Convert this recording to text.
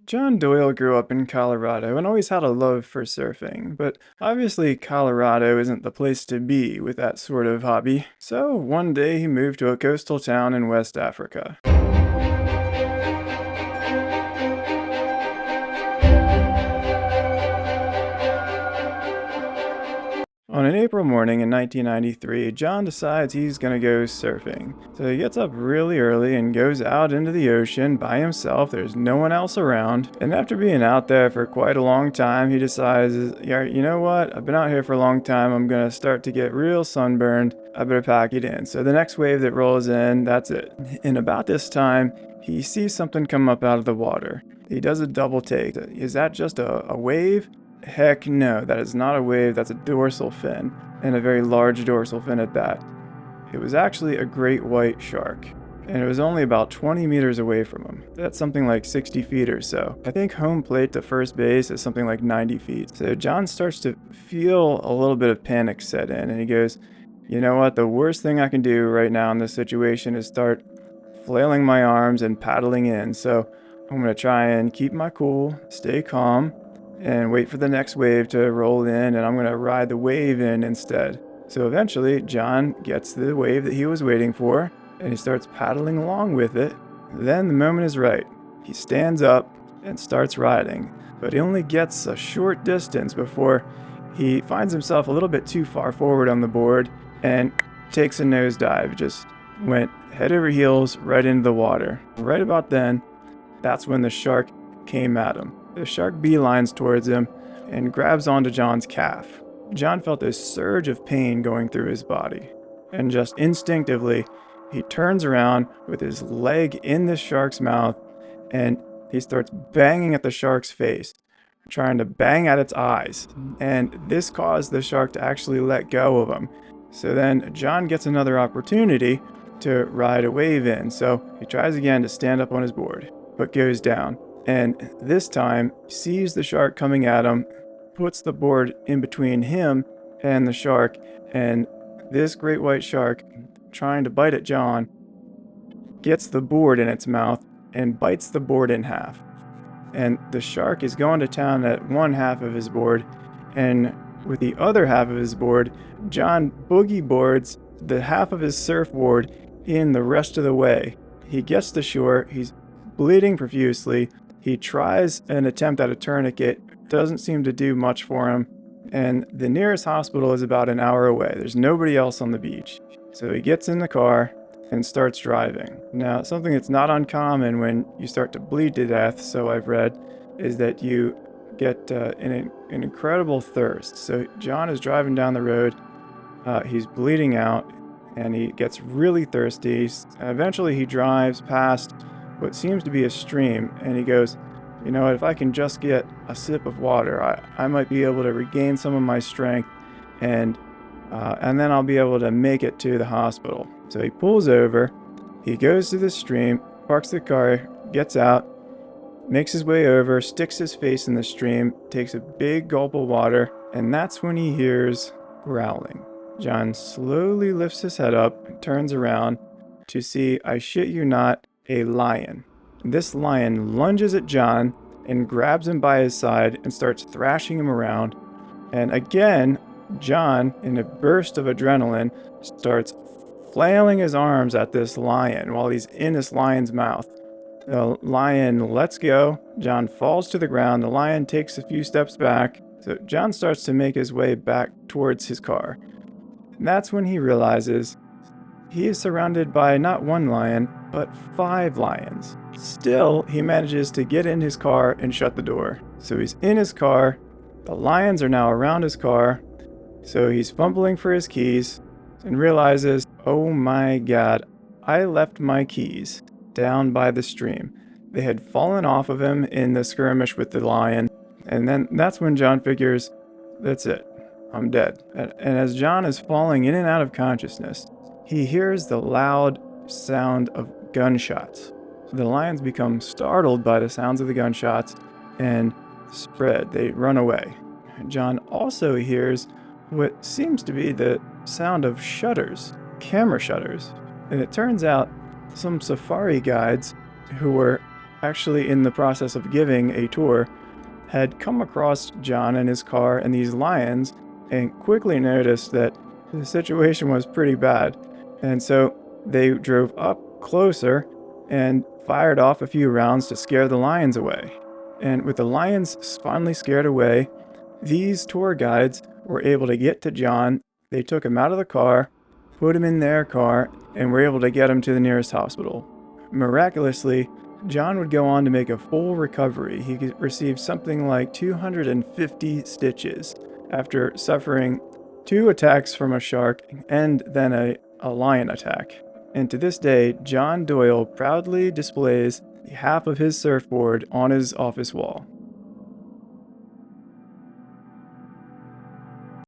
John Doyle grew up in Colorado and always had a love for surfing, but obviously Colorado isn't the place to be with that sort of hobby. So one day he moved to a coastal town in West Africa. On an April morning in 1993, John decides he's gonna go surfing. So he gets up really early and goes out into the ocean by himself. There's no one else around. And after being out there for quite a long time, he decides, yeah, you know what? I've been out here for a long time. I'm gonna start to get real sunburned. I better pack it in. So the next wave that rolls in, that's it. And about this time, he sees something come up out of the water. He does a double take. Is that just a wave? Heck no, that is not a wave, that's a dorsal fin, and a very large dorsal fin at that. It was actually a great white shark, and it was only about 20 meters away from him. That's something like 60 feet or so. I think home plate to first base is something like 90 feet. So John starts to feel a little bit of panic set in, and he goes, you know what, the worst thing I can do right now in this situation is start flailing my arms and paddling in. So I'm gonna try and keep my cool, stay calm, and wait for the next wave to roll in, and I'm going to ride the wave in instead. So eventually, John gets the wave that he was waiting for, and he starts paddling along with it. Then the moment is right. He stands up and starts riding, but he only gets a short distance before he finds himself a little bit too far forward on the board and takes a nosedive. Just went head over heels right into the water. Right about then, that's when the shark came at him. The shark beelines towards him and grabs onto John's calf. John felt a surge of pain going through his body, and just instinctively, he turns around with his leg in the shark's mouth and he starts banging at the shark's face, trying to bang at its eyes. And this caused the shark to actually let go of him. So then John gets another opportunity to ride a wave in. So he tries again to stand up on his board, but goes down. And this time sees the shark coming at him, puts the board in between him and the shark, and this great white shark, trying to bite at John, gets the board in its mouth and bites the board in half. And the shark is going to town at one half of his board, and with the other half of his board, John boogie boards the half of his surfboard in the rest of the way. He gets to shore, he's bleeding profusely. He tries an attempt at a tourniquet, doesn't seem to do much for him, and the nearest hospital is about an hour away. There's nobody else on the beach. So he gets in the car and starts driving. Now, something that's not uncommon when you start to bleed to death, so I've read, is that you get an incredible thirst. So John is driving down the road, he's bleeding out, and he gets really thirsty. Eventually he drives past what seems to be a stream, and he goes, you know what, if I can just get a sip of water, I might be able to regain some of my strength, and then I'll be able to make it to the hospital. So he pulls over, he goes to the stream, parks the car, gets out, makes his way over, sticks his face in the stream, takes a big gulp of water, and that's when he hears growling. John slowly lifts his head up and turns around to see, I shit you not, a lion. This lion lunges at John and grabs him by his side and starts thrashing him around. And again, John, in a burst of adrenaline, starts flailing his arms at this lion while he's in this lion's mouth. The lion lets go. John falls to the ground. The lion takes a few steps back. So John starts to make his way back towards his car. And that's when he realizes he is surrounded by not one lion, but 5 lions. Still, he manages to get in his car and shut the door. So he's in his car, the lions are now around his car, so he's fumbling for his keys and realizes, oh my god, I left my keys down by the stream. They had fallen off of him in the skirmish with the lion, and then that's when John figures, that's it, I'm dead. And as John is falling in and out of consciousness, he hears the loud sound of gunshots. The lions become startled by the sounds of the gunshots and spread. They run away. John also hears what seems to be the sound of shutters, camera shutters. And it turns out some safari guides who were actually in the process of giving a tour, had come across John and his car and these lions and quickly noticed that the situation was pretty bad. And so they drove up closer and fired off a few rounds to scare the lions away. And with the lions finally scared away, these tour guides were able to get to John. They took him out of the car, put him in their car, and were able to get him to the nearest hospital. Miraculously, John would go on to make a full recovery. He received something like 250 stitches after suffering 2 attacks from a shark and then a lion attack. And to this day, John Doyle proudly displays half of his surfboard on his office wall.